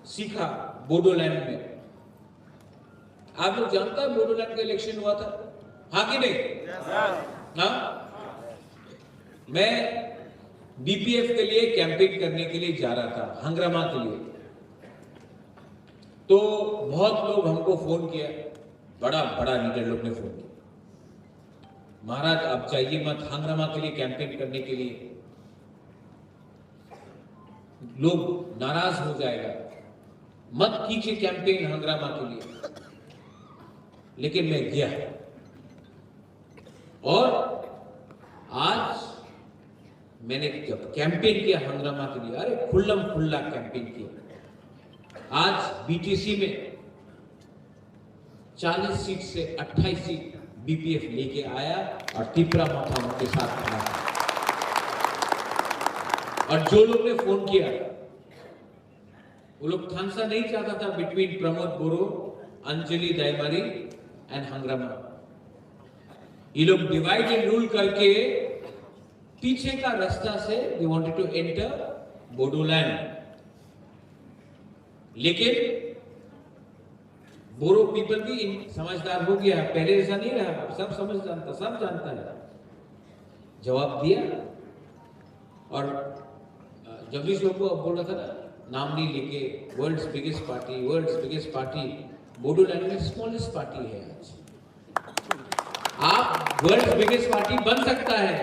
सीखा बोडोलैंड में। आप लोग जानता है बोडोलैंड का इलेक्शन हुआ था, हाँ कि नहीं? हाँ, मैं बीपीएफ के लिए कैंपेन करने के लिए जा रहा था, हंग्रामा के लिए। तो बहुत लोग हमको फोन किया, बड़ा बड़ा लीडर लोग ने फोन किया, महाराज आप चाहिए मत हंग्रामा के लिए कैंपेन करने के लिए, लोग नाराज हो जाएगा, मत कीजिए कैंपेन हंग्रामा के लिए। लेकिन मैं गया और आज मैंने जब कैंपेन किया हंग्रामा के लिए, अरे खुल्लम खुल्ला कैंपेन किया। आज बीटीसी में 40 सीट से 28 सीट बीपीएफ लेके आया और तिपरा माथा उनके साथ खड़ा। और जो लोग ने फोन किया वो लोग थानसा नहीं चाहता था बिटवीन प्रमोद बोरो, अंजलि दयामारी एंड हंग्रामा। ये लोग डिवाइड एंड रूल करके पीछे का रास्ता से they wanted to enter Bodoland. लेकिन बोरो पीपल भी समझदार हो गया, पहले ऐसा नहीं रहा, सब समझ जानता, सब जानता है। जवाब दिया और जगदीश लोग को बोल रहा था ना, नाम नहीं लेके, वर्ल्ड्स बिगेस्ट पार्टी, बोडोलैंड में स्मॉलेस्ट पार्टी है आज। आप वर्ल्ड्स बिगेस्ट पार्टी बन सकता है,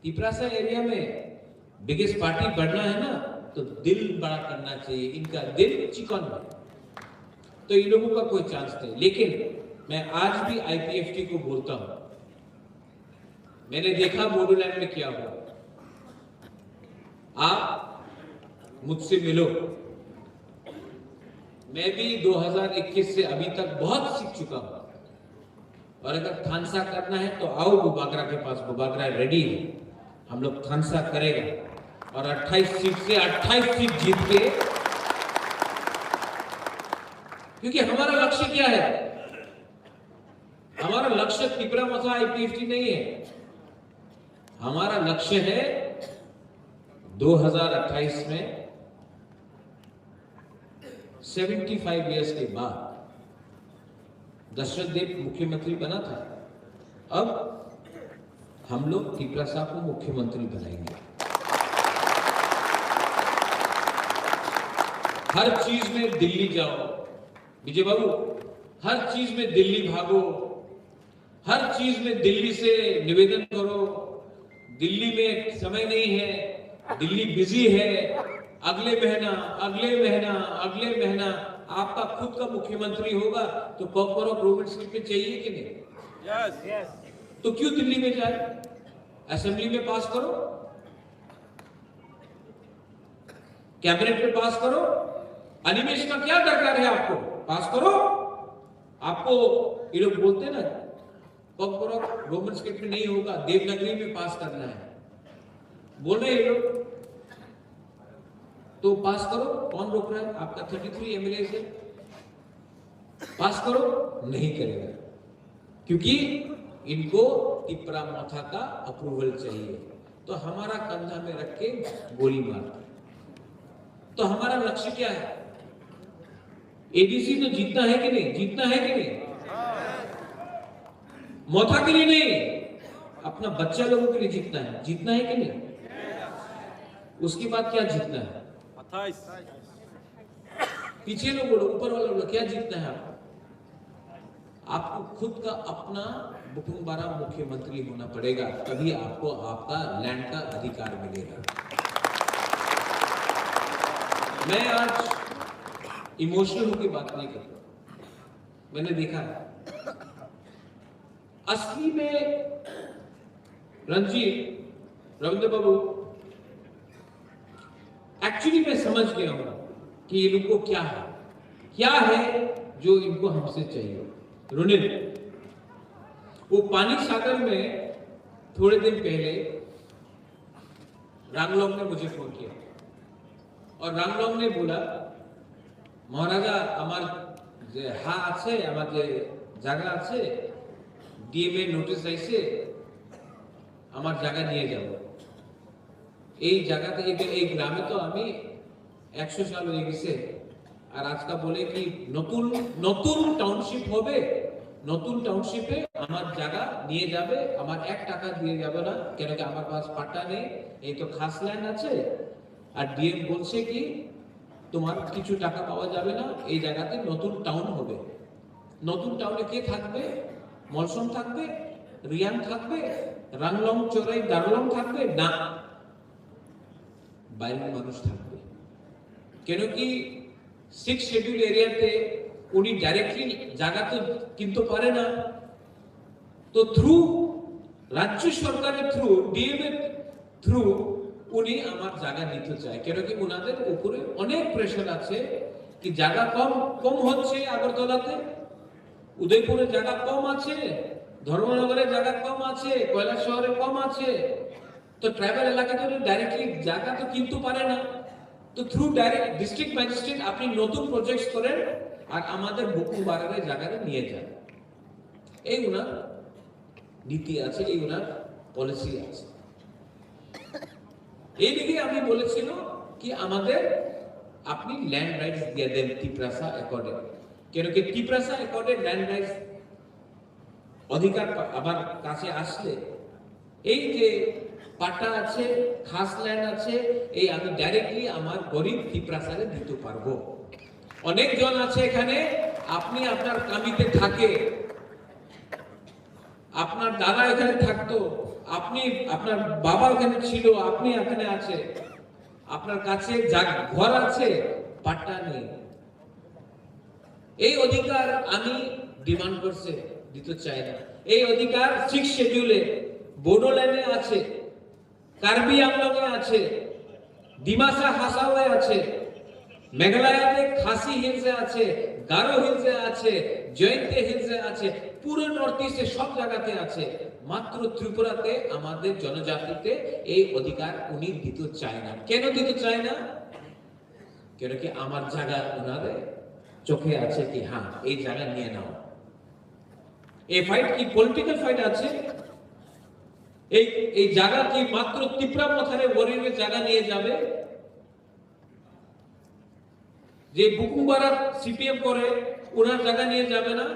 तिपरासा एरिया में बिगेस्ट पार्टी बढ़ना है ना तो दिल बड़ा करना चाहिए, इनका दिल चिकन है, तो इन लोगों का कोई चांस नहीं। लेकिन मैं आज भी आईपीएफटी को बोलता हूं, मैंने देखा बोडोलैंड में क्या हुआ, आप मुझसे मिलो, मैं भी 2021 से अभी तक बहुत सीख चुका हूं। और अगर थानसा करना है तो आओ बुबागरा के पास, बुबागरा रेडी है, हम लोग थानसा करेगा और 28 सीट से 28 सीट जीत के, क्योंकि हमारा लक्ष्य क्या है, हमारा लक्ष्य तिपरा मथा आईपीएफटी नहीं है, हमारा लक्ष्य है 2028 में 75 इयर्स के बाद दशरथ देव मुख्यमंत्री बना था, अब हम लोग तिपरासा को मुख्यमंत्री बनाएंगे। हर चीज में दिल्ली जाओ विजय बाबू, हर चीज में दिल्ली भागो, हर चीज में दिल्ली से निवेदन करो, दिल्ली में समय नहीं है, दिल्ली बिजी है, अगले महीना आपका खुद का मुख्यमंत्री होगा तो कॉर्पोरेट गवर्नमेंट स्कीम पे चाहिए कि नहीं? yes. तो क्यों दिल्ली में जाए, असेंबली में पास करो, कैबिनेट में पास करो, अनिमेश का क्या दरकार है, आपको पास करो। आपको ये लोग बोलते हैं ना कॉर्पोरेट गवर्नमेंट स्कीम में नहीं होगा, देवनागरी में पास करना है, बोल रहे हैं ये लोग, तो पास करो, कौन रोक रहा है? आपका 33 एमएलए है, पास करो, नहीं करेगा, क्योंकि इनको तिपरा माथा का अप्रूवल चाहिए, तो हमारा कंधा में रख के गोली मार। तो हमारा लक्ष्य क्या है? एडीसी तो जीतना है कि नहीं, जीतना है कि नहीं? मोथा के लिए नहीं, अपना बच्चा लोगों के लिए जीतना है, जीतना है कि नहीं? उसके बाद क्या जीतना है? पीछे लोग बोलो, ऊपर वाले बोलो, क्या जीतना है आपको? आपको खुद का अपना बुटुम्बारा मुख्यमंत्री होना पड़ेगा, तभी आपको आपका लैंड का अधिकार मिलेगा। मैं आज इमोशनल होकर बात नहीं करता, मैंने देखा है असली में रंजीत रविंद्र बाबू, एक्चुअली मैं समझ गया हूं कि ये लोग को क्या है जो इनको हमसे चाहिए। रुनिल, वो पानी सागर में थोड़े दिन पहले रामलोंग ने मुझे फोन किया और रामलोंग ने बोला, महाराजा আমার যে হা আছে, আমার যে জায়গা আছে, ডিএমএ নোটিশ আইছে, আমার জায়গা নিয়ে যাব। এই জায়গাতে এই গ্রামে তো আমি 100 সাল হয়ে গেছে, আর আজকে বলে কি নতুন নতুন টাউনশিপ হবে, নতুন টাউনশিপে আমার জায়গা নিয়ে যাবে, আমার 1 টাকা দিয়ে যাবে না, কেন কি আমার পাশ পাট্টা নেই, এই তো খাস ল্যান্ড আছে। আর ডিএম বলছে কি তোমার কিছু টাকা পাওয়া যাবে না, এই জায়গাতে নতুন টাউন হবে। নতুন টাউনে কে থাকবে? মলসম থাকবে, রিয়াং থাকবে, রাংলং চোরাই দারলং থাকবে না, বাইরের মানুষ থাকবে। কেন কি 6 শিডিউল এরিয়াতে উনি ডাইরেক্টলি জায়গা তো কিনতে পারে না, তো থ্রু রাজ্য সরকারের থ্রু ডিএম এর থ্রু উনি আমার জায়গা নিতে চায়। কেন কি ওনাদের উপরে অনেক প্রেশার আছে কি জায়গা কম হচ্ছে, আগরতলাতে উদয়পুরে জায়গা কম আছে, ধর্মনগরে জায়গা কম আছে, কৈলাস শহরে কম আছে, তো ট্রাইবাল এলাকাতে ডাইরেক্টলি জায়গা তো কিনতে পারে না। তো থ্রু ডাইরেক্ট ডিস্ট্রিক্ট ম্যাজিস্ট্রেট আপনি নতুন প্রজেক্ট করেন আর আমাদের বুকুমবাড়ারের জায়গায় নিয়ে যান, এই ওনার নীতি আছে, এই ওনার পলিসি আছে। এই দিকে আমি বলেছিল কি আমাদের আপনি ল্যান্ড রাইটস দিয়ে দেন তিপ্রাসা অ্যাকর্ডে, কেন কি তিপ্রাসা অ্যাকর্ডে ল্যান্ড রাইটস অধিকার আমার কাছে আসলে এই যে পাট্টা আছে, খাস ল্যান্ড আছে, এই আমি ডাইরেক্টলি আমার গরিব তিপ্রাসারে দিতে পারবো। অনেকজন আছে এখানে, আপনি আপনার কামিতে থাকে, আপনার দাদা এখানে থাকতো, আপনি আপনার বাবা এখানে ছিল, আপনি এখানে আছে, আপনার কাছে ঘর আছে, পাট্টা নেই। এই অধিকার আমি ডিমান্ড করছে, দিতে চাই না। এই অধিকার 6 শিডিউলে বোডোল্যান্ডে আছে, কার্বি আংলংয়ে আছে, ডিমাসা হাসাওয়ে আছে, মেঘালয়তে খাসি হিলসে আছে, গারো হিলসে আছে, জয়ন্তে হিলসে আছে, পুরো নর্থ ইস্টে সব জায়গাতে আছে। মাত্র ত্রিপুরাতে আমাদের জনজাতিতে এই অধিকার উনি দিতে চায় না। কেন দিতে চায় না? কেন কি আমার জায়গা ওনাদের চোখে আছে কি হ্যাঁ এই জায়গা নিয়ে নাও। এই ফাইট কি পলিটিক্যাল ফাইট আছে? এই জায়গা কি মাত্র ত্রিপুরা পথারে ওরিয়ের জায়গা নিয়ে যাবে? যে বুকুমবাড়া সিপিএম করে ওনার জায়গা নিয়ে যাবে না,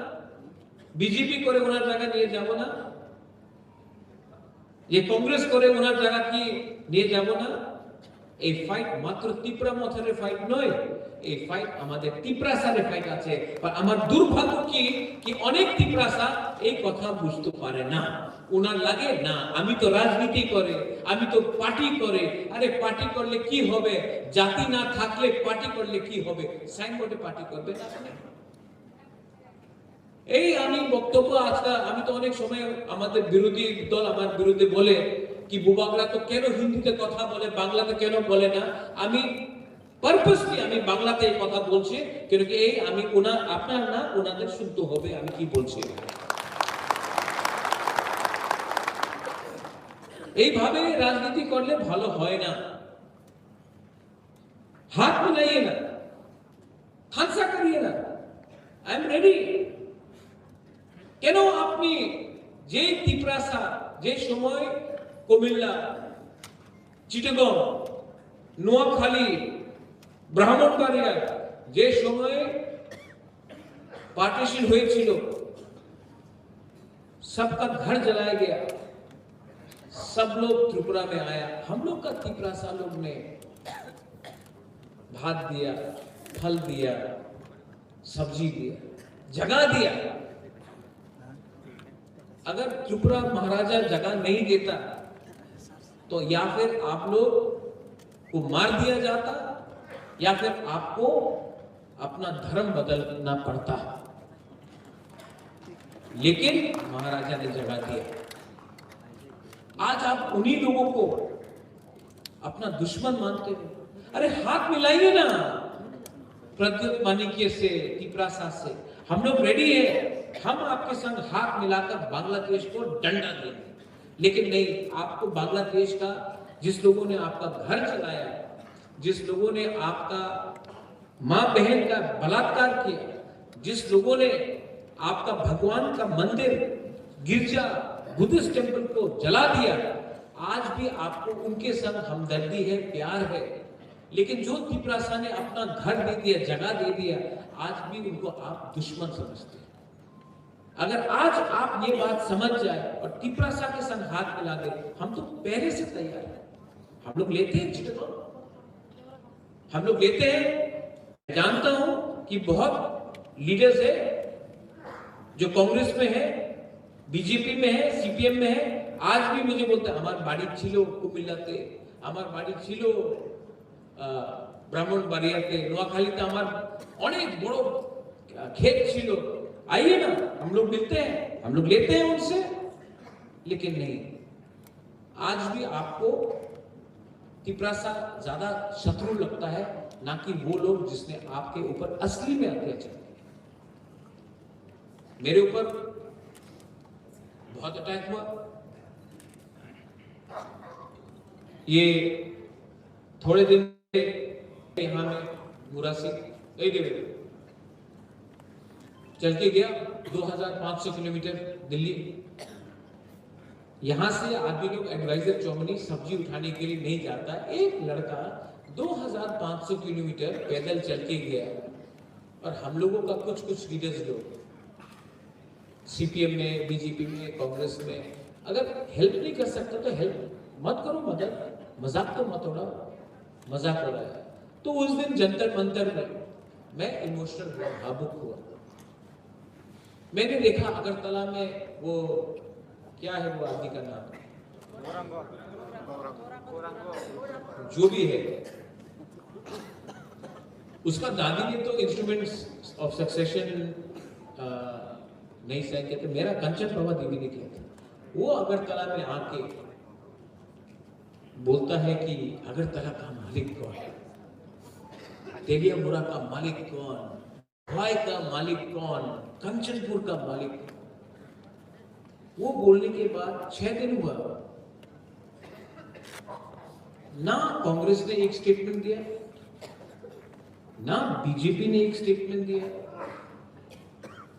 বিজেপি করে ওনার জায়গা নিয়ে যাব না, যে কংগ্রেস করে ওনার জায়গা কি নিয়ে যাব না। এই ফাইট মাত্র ত্রিপুরা মথারের ফাইট নয়, এই ফাইট আমাদের তিপ্রাসারের ফাইট আছে। আর আমার দুর্ভাগ্য কি অনেক তিপ্রাসা এই কথা বুঝতে পারে না। ওনার লাগে না আমি তো রাজনীতি করে, আমি তো পার্টি করে। আরে পার্টি করলে কি হবে? জাতি না থাকলে পার্টি করলে কি হবে? সাইনবোর্ডে পার্টি করবে না। এই আমি বক্তব্য আজকে আমি তো অনেক সময় আমাদের বিরোধী দল আমার বিরুদ্ধে বলে কি বুবাগরা তো কেন হিন্দিতে কথা বলে, বাংলাতে কেন বলে না। আমি পারপাসলি আমি বাংলাতে এই কথা বলছি, কেন কি এই আমি আপনার না ওনাদের শুনতে হবে আমি কি বলছি। এইভাবে রাজনীতি করলে ভালো হয় না। হাত মিলাইয়ে না, হানসা করিয়ে না। I am ready. কেন আপনি যে তিপ্রাসা যে সময় কুমিল্লা, চিটাগং, নোয়াখালী, ব্রাহ্মণবাড়িয়া যে সময় पार्टीशन हुए, सबका घर जलाया गया, सब लोग त्रिपुरा में आया। हम लोग का तिप्रासा लोग ने भात दिया, फल दिया, सब्जी दिया, जगह दिया। अगर त्रिपुरा महाराजा जगह नहीं देता तो या फिर आप लोग को मार दिया जाता या फिर आपको अपना धर्म बदलना पड़ता। लेकिन महाराजा ने जगह दिया। आज आप उन्हीं लोगों को अपना दुश्मन मानते हो। अरे हाथ मिलाइए ना प्रद्युत मानिक्य से, तिप्रासा से। हम लोग रेडी है, हम आपके संग हाथ मिलाकर बांग्लादेश को डंडा देंगे। लेकिन नहीं, आपको बांग्लादेश का जिस लोगों ने आपका घर चलाया, जिस लोगों ने आपका मां बहन का बलात्कार किया, जिस लोगों ने आपका भगवान का मंदिर, गिरजा, बुद्धिस्ट टेंपल को जला दिया, आज भी आपको उनके संग हमदर्दी है, प्यार है। लेकिन जो तिपरासा ने अपना घर दे दिया, जगह दे दिया, आज भी उनको आप दुश्मन समझते हैं। अगर आज आप ये बात समझ जाए और तिपरासा के संग हाथ मिला दे, हम तो पहले से तैयार हैं। हम लोग लेते हैं चिटकॉन, हम लोग लेते हैं। जानता हूं कि बहुत लीडर्स है जो कांग्रेस में है, बीजेपी में है, सीपीएम में है, आज भी मुझे बोलते हैं हमारे बाड़ी छिलो कुमिल्लाते, हमारे बाड़ी छिलो ब्राह्मण बाड़ियाते, নোয়াখালীতে আমার অনেক বড় खेत छिलो, आइए ना, हम लोग मिलते हैं, हम लोग लेते हैं उनसे। लेकिन नहीं, आज भी आपको तिपरासा ज्यादा शत्रु लगता है, ना कि वो लोग जिसने आपके ऊपर असली में अत्याचार किया। मेरे ऊपर बहुत अटैक हुआ, ये थोड़े दिन यहां में मुरासी चल के गया 2500 किलोमीटर दिल्ली। यहां से आदमी लोग एडवाइजर चौमनी सब्जी उठाने के लिए नहीं जाता, एक लड़का 2500 किलोमीटर पैदल चल के गया। और हम लोगों का कुछ लीडर्स लोग सीपीएम में, बीजेपी में, कांग्रेस में, अगर हेल्प नहीं कर सकते तो हेल्प मत करो, मदद, मजाक तो मत उड़ाओ, मजाक उड़ाया। तो उस दिन जंतर मंतर में मैं इमोशनल हुआ, भावुक हुआ। मैंने देखा अगरतला में वो क्या है वो आदमी का नाम, जो भी है, उसका दादी ने तो इंस्ट्रूमेंट्स ऑफ सक्सेशन नहीं साइन किया था, मेरा कंचन प्रभा देवी ने किया था। वो अगरतला में आके बोलता है कि अगरतला का मालिक कौन है, तेलियामुरा का मालिक कौन, हवाई का मालिक कौन, कंचनपुर का मालिक। वो बोलने के बाद 6 दिन हुआ, ना कांग्रेस ने एक स्टेटमेंट दिया, ना बीजेपी ने एक स्टेटमेंट दिया,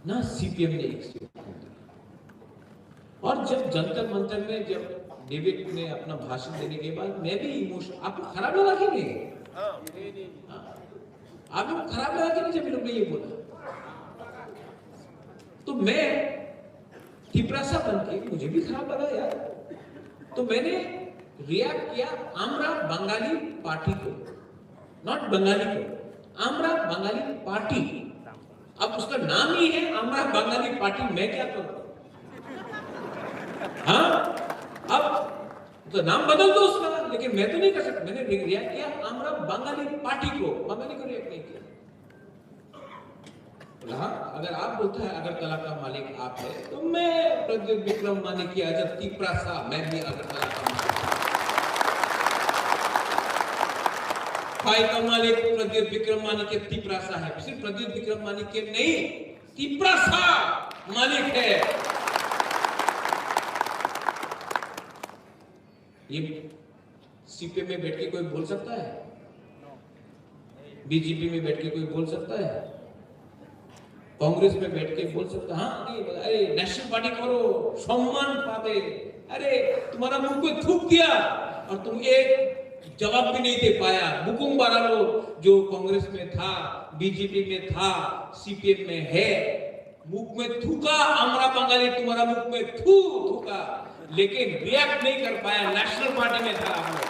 ना सीपीएम ने एक स्टेटमेंट दिया। और जब जंतर मंतर में जब डेविड ने अपना भाषण देने के बाद मैं भी इमोशनल, आपको खराब लगा कि नहीं? आपको खराब लगा कि नहीं जब लोग ने ये बोला? तो मैं तिपरासा बनके मुझे भी खराब लगा यार। तो मैंने रिएक्ट किया आमरा बंगाली पार्टी को, नॉट बंगाली को, आमरा बंगाली पार्टी। अब उसका नाम ही है आमरा बंगाली पार्टी, मैं क्या करूं? हाँ, अब तो नाम बदल दो उसका, लेकिन मैं तो नहीं कर सकता। मैंने रिएक्ट किया आमरा बंगाली पार्टी को, बंगाली को रिएक्ट नहीं किया। हाँ, अगर आप बोलते हैं अगरतला का मालिक आप है, तो मैं प्रद्युत विक्रम मानिक की अजब तिपरासा, मैं भी अगरतला का मालिक। फाई का मालिक प्रद्युत विक्रम मानिक के तिपरासा है, सिर्फ प्रद्युत विक्रम मानिक के नहीं, तिपरासा मालिक है। ये सीपीएम में बैठ के कोई बोल सकता है? बीजेपी में बैठ के कोई बोल सकता है? कांग्रेस में बैठ के बोल सकता? हाँ नहीं, अरे नेशनल पार्टी करो, सम्मान पावे। अरे तुम्हारा मुंह को थूक दिया और तुम एक जवाब भी नहीं दे पाया। बुकुम बारालो जो कांग्रेस में था, बीजेपी में था, सीपीएम में है, मुख में थूका, आमरा बंगाली तुम्हारा मुख में थूका, लेकिन रिएक्ट नहीं कर पाया। नेशनल पार्टी में था, हम लोग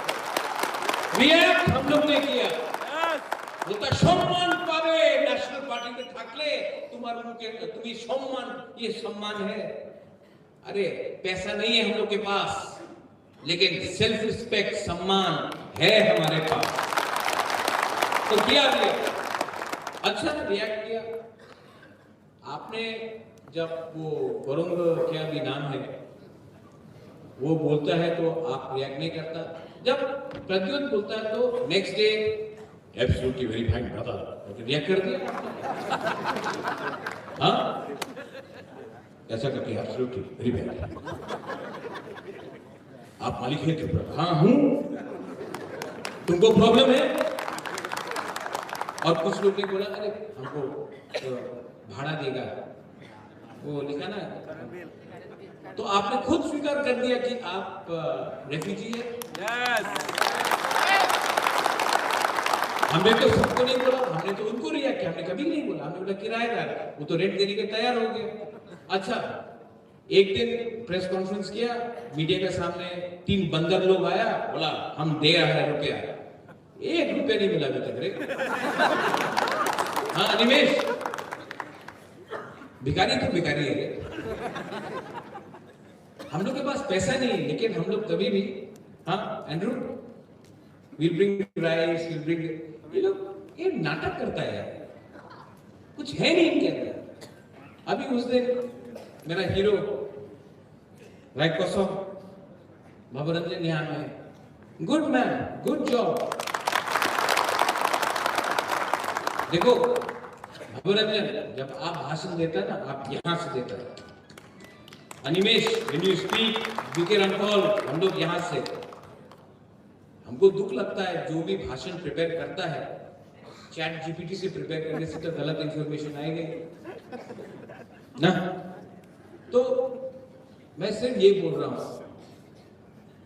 रिएक्ट हम लोग ने किया। बोलता सम्मान पावे, नेशनल पार्टी में थाकले तुम्हारे मुझे तुम्हें सम्मान, ये सम्मान है। अरे पैसा नहीं है हम लोग के पास, लेकिन सेल्फ रिस्पेक्ट, सम्मान है हमारे पास। तो किया भी अच्छा रिएक्ट किया आपने। जब वो वरुण क्या भी नाम है वो बोलता है तो आप रिएक्ट नहीं करता। जब प्रद्युत बोलता है तो next day absolutely very fine brother, react कर दिया। हाँ ऐसा करके एब्सोल्युटली वेरी फाइन, आप मालिक हैं क्या? हाँ हूं, तुमको प्रॉब्लम है? और कुछ लोग ने बोला अरे हमको भाड़ा देगा, वो लिखा ना, तो आपने खुद स्वीकार कर दिया कि आप रेफ्यूजी है। हमने तो सबको नहीं बोला, हमने तो उनको रिएक्ट किया, हमने कभी नहीं बोला, हमने बोला किराएदार, वो तो रेंट देने के तैयार हो गए। अच्छा, एक दिन प्रेस कॉन्फ्रेंस किया, मीडिया के सामने 3 बंदर लोग आया, बोला हम दे रहे हैं रुपया, 1 रुपया नहीं मिला अभी तक रे। हाँ अनिमेश, भिखारी तो भिखारी है रे। हम लोग के पास पैसा नहीं है, लेकिन हम लोग कभी भी, हाँ Andrew, we'll bring rice, we'll bring, ये लोग ये नाटक करता है यार, कुछ है नहीं इनके अंदर। अभी उस दिन मेरा हीरो राइकोसो भवरंजन यहाँ में, गुड मैन, गुड जॉब। देखो भवरंजन, जब आप भाषण देता है ना, आप यहां से देता है। Animesh, when you speak, B K Rankaul, हम लोग यहां से। हमको दुख लगता है जो भी भाषण प्रिपेयर करता है, चैट जीपीटी से प्रिपेयर करने से तो गलत इंफॉर्मेशन आएगी ना। तो मैं सिर्फ ये बोल रहा हूं,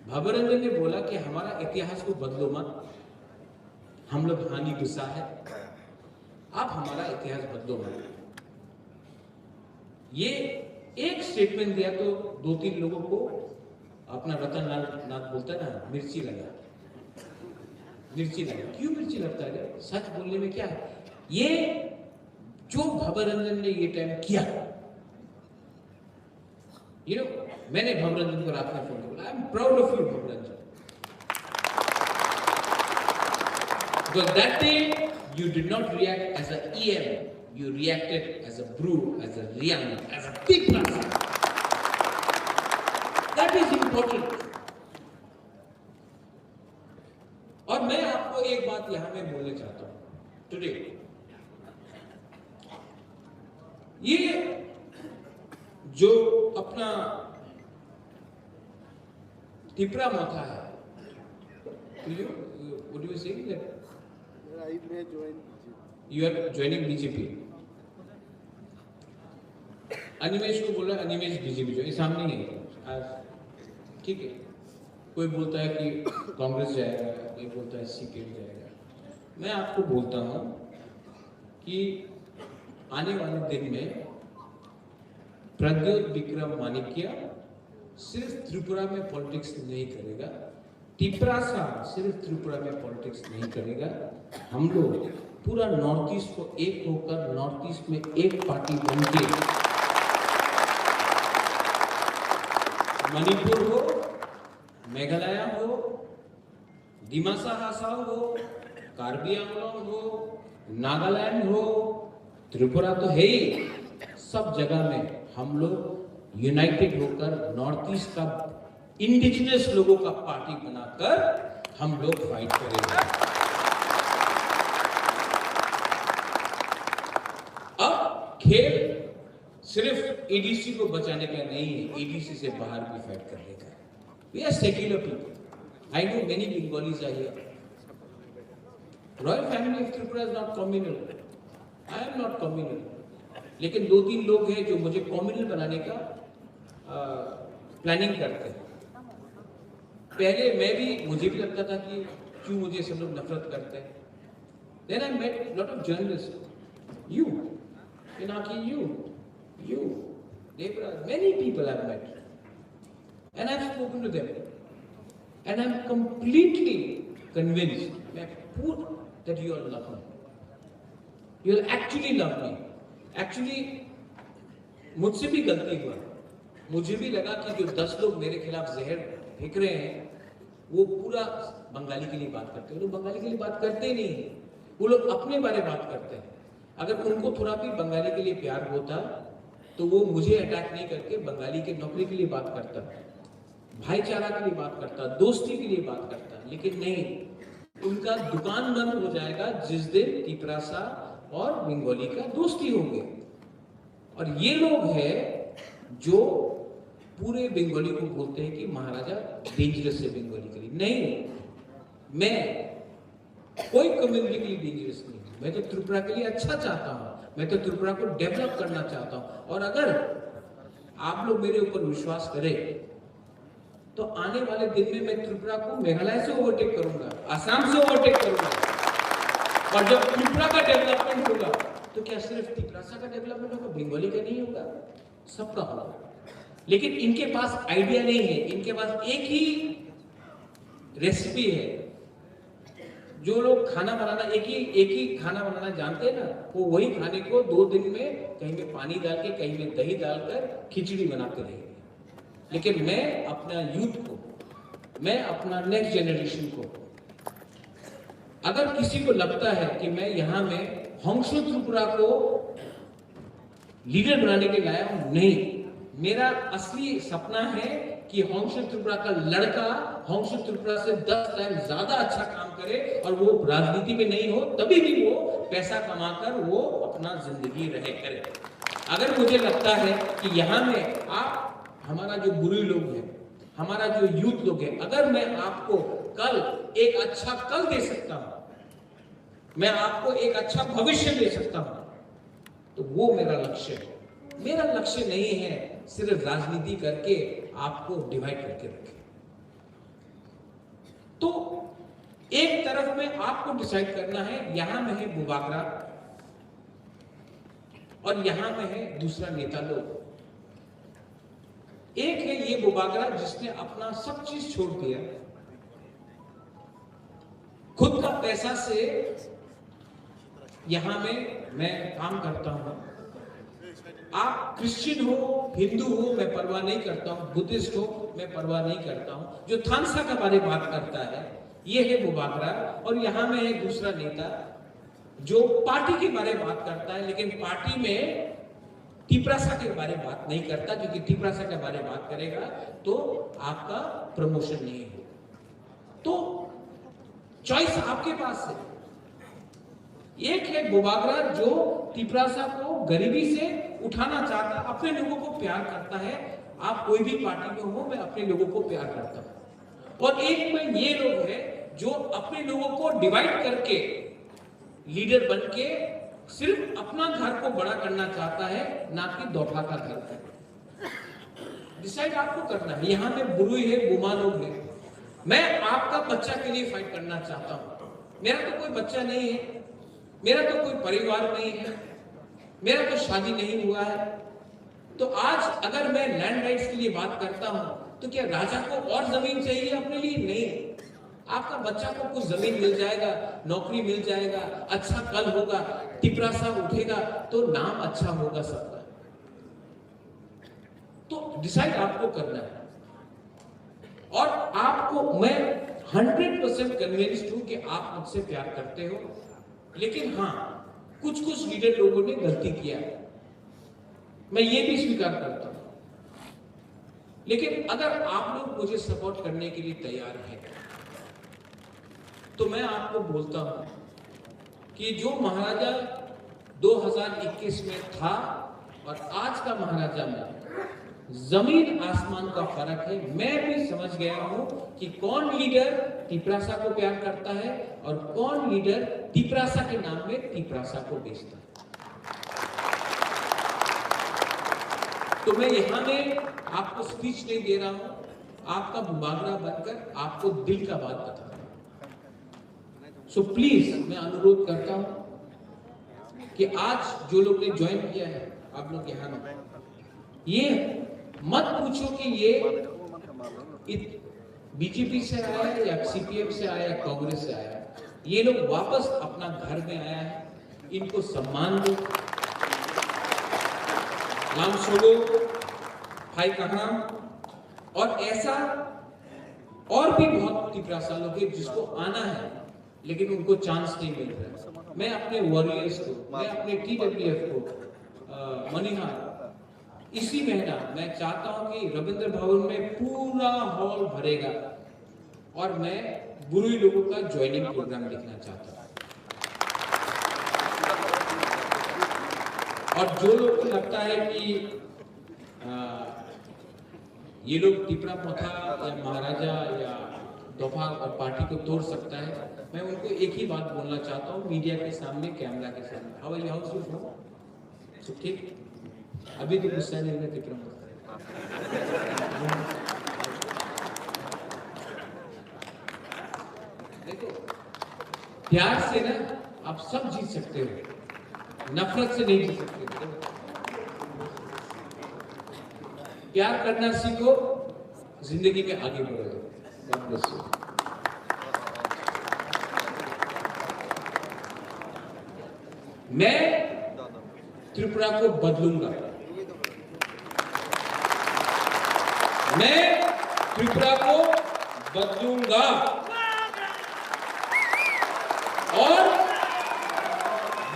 भवरंजन ने बोला कि हमारा इतिहास को बदलो मत, हम लोग हानि गुस्सा है, आप हमारा इतिहास बदलो मत। ये एक स्टेटमेंट दिया तो 2-3 लोगों को अपना रतन नाथ बोलता है ना, मिर्ची लगा। मिर्ची लगा, क्यों मिर्ची लगता है? सच बोलने में क्या है? ये जो भवरंजन ने ये टाइम किया, मैंने भवरंजन को रात में फोन किया, I am proud of you Bhabaranjan, because that day you did not react as a EM, you reacted as a brew, as a Rian, as a big person. That is important. और मैं आपको एक बात यहां में बोलना चाहता हूं टुडे, ये जो अपना टिपरा माथा है, what do you say that I may join BJP. You are joining BJP. Animesh को बोला अनिमेश बीजेपी जो, सामने ही है आज, ठीक है। कोई बोलता है कि कांग्रेस जाएगा, कोई बोलता है सीपीएम जाएगा। मैं आपको बोलता हूं कि आने वाले दिन में प्रद्योत विक्रम मानिक्य सिर्फ त्रिपुरा में पॉलिटिक्स नहीं करेगा, टिपरासा सिर्फ त्रिपुरा में पॉलिटिक्स नहीं करेगा। हम लोग पूरा नॉर्थ ईस्ट को एक होकर, नॉर्थ ईस्ट में एक पार्टी बनके, मणिपुर हो, मेघालय हो, दिमासा हासाओ हो, कार्बी आंगलोंग हो, नागालैंड हो, त्रिपुरा तो है ही, सब जगह में हम लोग यूनाइटेड होकर नॉर्थ ईस्ट का इंडिजिनस लोगों का पार्टी बनाकर हम लोग फाइट करेंगे। अब खेल सिर्फ एडीसी को बचाने का नहीं है, एडीसी से बाहर भी फाइट करने का। We are secular people, I know many Bengalis are here. Royal family of Tripura is not communal, I am not communal, लेकिन 2-3 लोग हैं जो मुझे कम्युनल बनाने का प्लानिंग करते हैं। पहले मुझे भी लगता था कि क्यों मुझे सब लोग नफरत करते हैं। Then I met lot of journalists, you, Pinaki, you, Devraj, many people I've met, and I've spoken to them, and I'm completely convinced that you all love me. You all actually love me. Actually, मुझसे भी गलती हुआ, मुझे भी लगा कि जो 10 लोग मेरे खिलाफ जहर फेंक रहे हैं वो पूरा बंगाली के लिए बात करते हैं। वो लोग बंगाली के लिए बात करते ही नहीं, वो लोग अपने बारे बात करते हैं। अगर उनको थोड़ा भी बंगाली के लिए प्यार होता तो वो मुझे अटैक नहीं करके बंगाली के नौकरी के लिए बात करता, भाईचारा के लिए बात करता, दोस्ती के लिए बात करता। लेकिन नहीं, उनका दुकान बंद हो जाएगा जिस दिन तिपरासा और बंगाली का दोस्ती होंगे। और ये लोग हैं जो पूरे बंगाली को बोलते हैं कि महाराजा डेंजरस है बंगाली के लिए। नहीं, मैं कोई कम्युनिटी के लिए डेंजरस नहीं, मैं तो त्रिपुरा के लिए अच्छा चाहता हूँ, मैं तो त्रिपुरा को डेवलप करना चाहता हूँ। और अगर आप लोग मेरे ऊपर विश्वास करें तो आने वाले दिन में मैं त्रिपुरा को मेघालय से ओवरटेक करूंगा, असम से ओवरटेक करूंगा। और जब त्रिपुरा का डेवलपमेंट होगा तो क्या सिर्फ त्रिपुरा का डेवलपमेंट होगा, बंगाली का नहीं होगा, सबका होगा। लेकिन इनके पास आइडिया नहीं है, इनके पास एक ही रेसिपी है। जो लोग खाना बनाना एक ही खाना बनाना जानते हैं ना, वो वही खाने को 2 दिन में कहीं में पानी डाल के, कहीं में दही डालकर खिचड़ी बनाते रहेंगे। लेकिन मैं अपना यूथ को, मैं अपना नेक्स्ट जनरेशन को, अगर किसी को लगता है कि मैं यहां में होंगशु त्रिपुरा को लीडर बनाने के लाया हूं, नहीं, मेरा असली सपना है कि होंगशु त्रिपुरा का लड़का होंगशु त्रिपुरा से 10 टाइम ज्यादा अच्छा काम करे और वो राजनीति में नहीं हो, तभी भी वो पैसा कमाकर वो अपना जिंदगी रहे करे। अगर मुझे लगता है कि यहाँ में आप, हमारा जो बुरी लोग हैं, हमारा जो यूथ लोग हैं, अगर मैं आपको कल एक अच्छा कल दे सकता हूं, मैं आपको एक अच्छा भविष्य दे सकता हूं, तो वो मेरा लक्ष्य है। मेरा लक्ष्य नहीं है सिर्फ राजनीति करके आपको डिवाइड करके रखे। तो एक तरफ में आपको डिसाइड करना है, यहां में है बुबागरा और यहां में है दूसरा नेता लोग। एक है ये बुबागरा जिसने अपना सब चीज छोड़ दिया, खुद का पैसा से यहां में मैं काम करता हूं। आप क्रिश्चियन हो, हिंदू हो, मैं परवाह नहीं करता हूं, बुद्धिस्ट हो, मैं परवाह नहीं करता हूं। जो थानसा के बारे में बात करता है ये है बुबागरा, और यहां में है दूसरा नेता जो पार्टी के बारे में बात करता है, लेकिन पार्टी में टिपरासा के बारे में बात नहीं करता, क्योंकि टिपरासा के बारे में बात करेगा तो आपका प्रमोशन नहीं होगा। तो चॉइस आपके पास है। एक है बुबागरा जो टिपरासा को गरीबी से उठाना चाहता, अपने लोगों को प्यार करता है। आप कोई भी पार्टी में हो, मैं अपने लोगों को प्यार करता हूं। और एक में ये लोग हैं जो अपने लोगों को डिवाइड करके लीडर बन के सिर्फ अपना घर को बड़ा करना चाहता है, ना कि दोफा का घर को। डिसाइड आपको करना है। यहां में बुरुई है, बुमा लोग है। मैं आपका बच्चा के लिए फाइट करना चाहता हूं। मेरा तो कोई बच्चा नहीं है, मेरा तो कोई परिवार नहीं है, मेरा तो शादी नहीं हुआ है। तो आज अगर मैं लैंड राइट्स के लिए बात करता हूं, तो क्या राजा को और जमीन चाहिए अपने लिए? नहीं। आपका बच्चा को कुछ जमीन मिल जाएगा, नौकरी मिल जाएगा, अच्छा कल होगा, टिपरासा उठेगा तो नाम अच्छा होगा सबका। तो डिसाइड आपको करना है। और आपको मैं 100% कन्विंस्ड हूं कि आप मुझसे प्यार करते हो, लेकिन हाँ, कुछ कुछ लीडर लोगों ने गलती किया है, मैं ये भी स्वीकार करता हूं। लेकिन अगर आप लोग मुझे सपोर्ट करने के लिए तैयार हैं, तो मैं आपको बोलता हूं कि जो महाराजा 2021 में था और आज का महाराजा में जमीन आसमान का फर्क है। मैं भी समझ गया हूं कि कौन लीडर टिपरासा को प्यार करता है और कौन लीडर टिपरासा के नाम में टिपरासा को बेचता है। तो मैं यहां में आपको स्पीच नहीं दे रहा हूं, आपका बुबागरा बनकर आपको दिल का बात बता रहा हूं। सो प्लीज मैं अनुरोध करता हूं कि आज जो लोग ने ज्वाइन किया है, आप लोग यहां में, ये मत पूछो कि ये बीजेपी से आया है या सीपीएम से आया या कांग्रेस से आया है। ये लोग वापस अपना घर में आया है, इनको सम्मान दो। नाम सोलो भाई कहां, और ऐसा और भी बहुत टिपरासा लोग हैं जिसको आना है लेकिन उनको चांस नहीं मिल रहा। मैं अपने वॉरियर्स को, मैं अपने टीडब्ल्यूएफ को, मनीहार, इसी महीना मैं चाहता हूं कि रविंद्र भवन में पूरा हॉल भरेगा और मैं बुरुई लोगों का ज्वाइनिंग प्रोग्राम देखना चाहता हूं। और जो लोग को लगता है कि ये लोग टिपरा मोथा या महाराजा या दोफा और पार्टी को तोड़ सकता है, मैं उनको एक ही बात बोलना चाहता हूँ मीडिया के सामने, कैमरा के सामने। How are you, how so ठीक? अभी तो गुस्सा नहीं है टिपरा मोथा। देखो प्यार से ना आप सब जीत सकते हो, नफरत से नहीं जीत सकते। प्यार करना सीखो, जिंदगी में आगे बढ़ो। God bless you. मैं त्रिपुरा को बदलूंगा, मैं त्रिपुरा को बदलूंगा और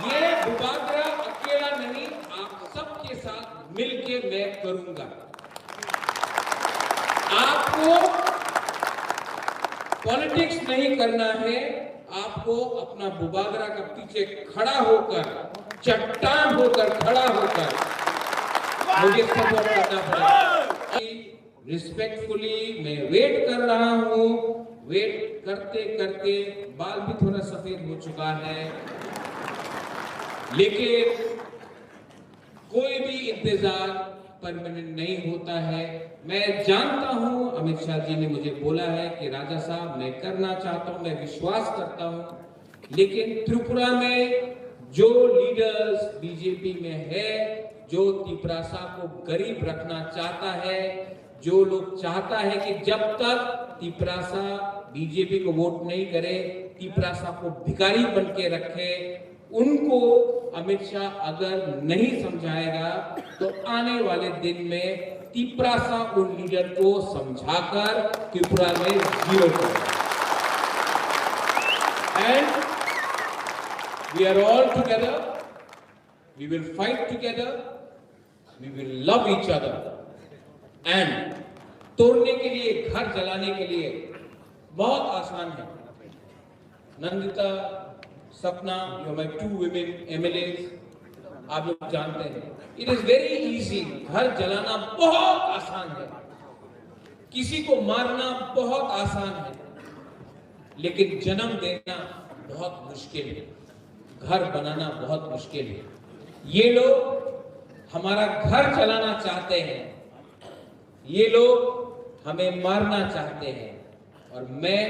ये बुबागरा अकेला नहीं, आप सबके साथ मिलके मैं करूंगा। आपको पॉलिटिक्स नहीं करना है, आपको अपना बुबागरा का पीछे खड़ा होकर, चट्टान होकर खड़ा होकर मुझे सपोर्ट करना पड़ेगा। रिस्पेक्टफुली मैं वेट कर रहा हूं, वेट करते करते बाल भी थोड़ा सफेद हो चुका है, लेकिन कोई भी इंतजार परमानेंट नहीं होता है। मैं जानता हूं, अमित शाह जी ने मुझे बोला है कि राजा साहब मैं करना चाहता हूं, मैं विश्वास करता हूं, लेकिन त्रिपुरा में जो लीडर्स बीजेपी में है, जो तिपरासा को गरीब रखना चाहता है, जो लोग चाहता है कि जब तक तिपरासा बीजेपी को वोट नहीं करे, तिपरासा को भिखारी बन के रखे, उनको अमित शाह अगर नहीं समझाएगा तो आने वाले दिन में तिपरासा उन लीडर को समझाकर त्रिपुरा में जीरो करेगा। And we are all together, we will fight together, we will love each other. And तोड़ने के लिए, घर जलाने के लिए बहुत आसान है। Nandita, Sapna, you are my 2 women MLAs, आप लोग जानते हैं, इट इज वेरी इजी। घर जलाना बहुत आसान है, किसी को मारना बहुत आसान है, लेकिन जन्म देना बहुत मुश्किल है, घर बनाना बहुत मुश्किल है। ये लोग हमारा घर जलाना चाहते हैं, ये लोग हमें मारना चाहते हैं, और मैं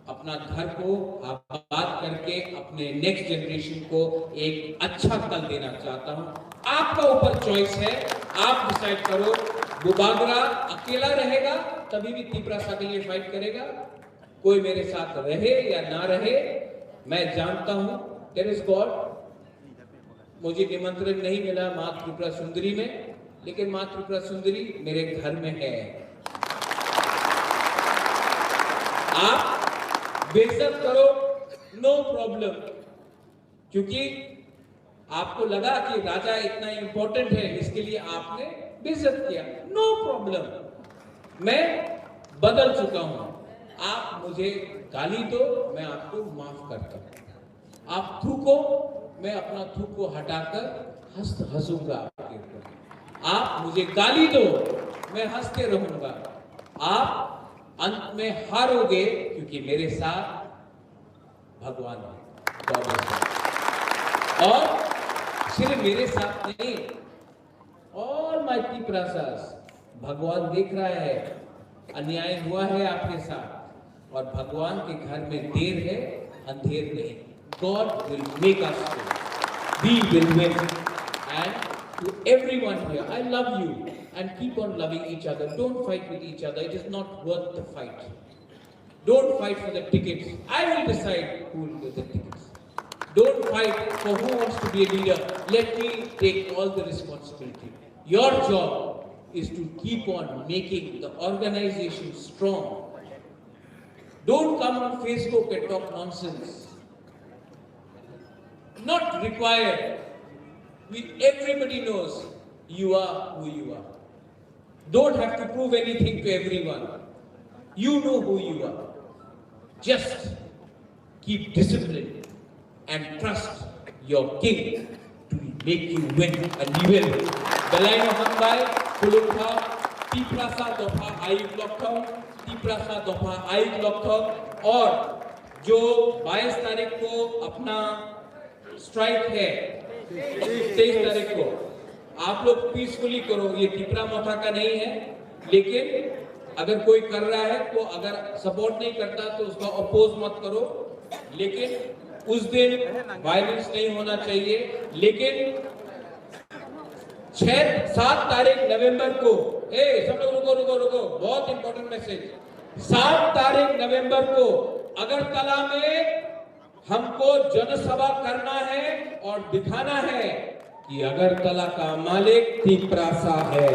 अपना घर को आबाद करके अपने नेक्स्ट जनरेशन को एक अच्छा कल देना चाहता हूं। आपका ऊपर चॉइस है, आप डिसाइड करो। बुबागरा अकेला रहेगा तभी भी तिपरासा के लिए फाइट करेगा, कोई मेरे साथ रहे या ना रहे, मैं जानता हूं देयर इज गॉड। मुझे निमंत्रण नहीं मिला मां त्रिपुरा सुंदरी में, लेकिन मां त्रिपुरा सुंदरी मेरे घर में है। आप बेइज्जत करो, नो प्रॉब्लम, क्योंकि आपको लगा कि राजा इतना इंपॉर्टेंट है, इसके लिए आपने बेइज्जत किया, नो प्रॉब्लम। मैं बदल चुका हूं, आप मुझे गाली दो, मैं आपको माफ करता हूं। आप थूको, मैं अपना थूक को हटाकर हंसूंगा आपके ऊपर। आप मुझे गाली दो, मैं हंस के रहूंगा। आप अंत में हारोगे, क्योंकि मेरे साथ भगवान है। और सिर्फ मेरे साथ नहीं, ऑल माय तिपरासास, भगवान देख रहा है अन्याय हुआ है आपके साथ, और भगवान के घर में देर है, अंधेर नहीं। God will make us win. We will win. And to everyone here, I love you, and keep on loving each other. Don't fight with each other. It is not worth the fight. Don't fight for the tickets. I will decide who will get the tickets. Don't fight for who wants to be a leader. Let me take all the responsibility. Your job is to keep on making the organization strong. Don't come on Facebook and talk nonsense. Not required. Everybody knows you are who you are. Don't have to prove anything to everyone. You know who you are. Just keep discipline and trust your king to make you win. And you will. Balai Mahambai, Kulukha, Tiprasa Dopa Ayuk Lokham, Tiprasa Dopa Ayuk Lokham, और जो 22 तारीख को अपना strike है, 23 तारीख को आप लोग पीसफुली करो। ये टिपरा मोथा का नहीं है, लेकिन अगर कोई कर रहा है तो अगर सपोर्ट नहीं करता तो उसका अपोज मत करो, लेकिन उस दिन वायलेंस नहीं होना चाहिए। लेकिन 7 तारीख नवंबर को, सब लोग रुको रुको रुको, बहुत इंपॉर्टेंट मैसेज। 7 तारीख नवंबर को अगरतला में हमको जनसभा करना है और दिखाना है कि अगरतला का मालिक तिपरासा है।